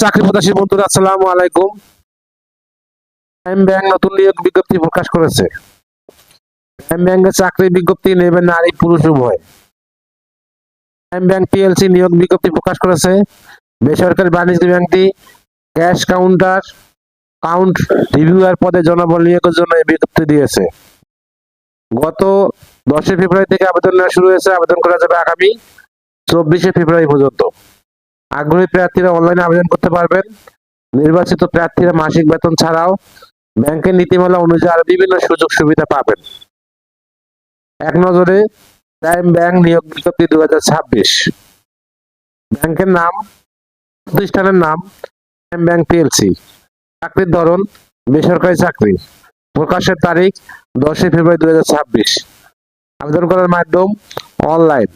চাকরি প্রত্যাশী বন্ধুরা, আসসালামু আলাইকুম। প্রাইম ব্যাংক নতুন নিয়োগ বিজ্ঞপ্তি প্রকাশ করেছে। প্রাইম ব্যাংকে চাকরি বিজ্ঞপ্তি নেবে নারী পুরুষ উভয়। প্রাইম ব্যাংক পিএলসি নিয়োগ বিজ্ঞপ্তি প্রকাশ করেছে। বেসরকারি বাণিজ্য ব্যাংকটি ক্যাশ কাউন্ট রিভিউয়ার পদে জনবল নিয়োগের জন্য এই বিজ্ঞপ্তি দিয়েছে। গত 10 ফেব্রুয়ারি থেকে আবেদন নেওয়া শুরু হয়েছে। আবেদন করা যাবে আগামী 24 ফেব্রুয়ারি পর্যন্ত। আগ্রহী প্রার্থীরা অনলাইনে আবেদন করতে পারবেন। নির্বাচিত প্রার্থীরা মাসিক বেতন ছাড়াও ব্যাংকের নীতিমালা অনুযায়ী আরো বিভিন্ন সুযোগ সুবিধা পাবেন। এক নজরে প্রাইম ব্যাংক নিয়োগ বিজ্ঞপ্তি 2026। ব্যাংকের নাম, প্রতিষ্ঠানের নাম প্রাইম ব্যাংক পিএলসি। চাকরির ধরন বেসরকারি চাকরি। প্রকাশের তারিখ 10 ফেব্রুয়ারি 2026। আবেদন করার মাধ্যম অনলাইন।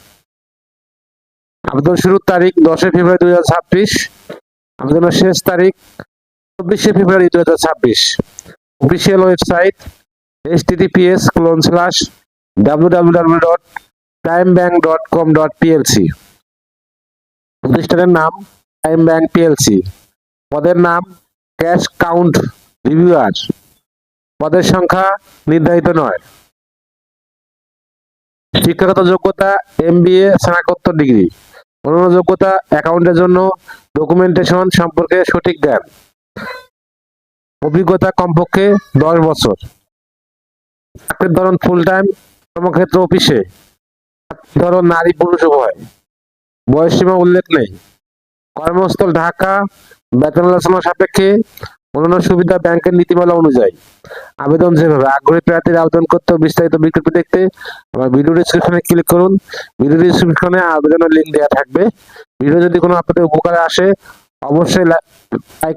আবেদন শুরুর তারিখ 10 ফেব্রুয়ারি 2026। আবেদনের শেষ তারিখ 24 ফেব্রুয়ারি 2026। Official website https://www.primebank.com.plc। প্রতিষ্ঠানের নাম প্রাইম ব্যাংক পিএলসি। পদের নাম ক্যাশ কাউন্ট রিভিউয়ার। পদের সংখ্যা নির্ধারিত নয়। শিক্ষাগত যোগ্যতা এমবিএ, স্নাতকোত্তর ডিগ্রি। অন্যান্য যোগ্যতা অ্যাকাউন্টের জন্য ডকুমেন্টেশন সম্পর্কে সঠিক জ্ঞান। অভিজ্ঞতা কমপক্ষে 10 বছর। চাকরির ধরন ফুল টাইম, কর্মক্ষেত্র অফিসে। ধরন নারী পুরুষ উভয়। বয়সসীমা উল্লেখ নেই। কর্মস্থল ঢাকা। বেতন আলোচনা সাপেক্ষে। অন্যান্য সুবিধা ব্যাংকের নীতিমালা অনুযায়ী। আবেদন যেভাবে। আগ্রহী প্রার্থীরা আবেদন করতে ও বিস্তারিত বিজ্ঞপ্তি দেখতে আমার ভিডিও ডেসক্রিপশনে ক্লিক করুন। ভিডিও ডেসক্রিপশনে আবেদনের লিঙ্ক দেওয়া থাকবে। ভিডিও যদি কোনো আপনাদের উপকারে আসে অবশ্যই লাইক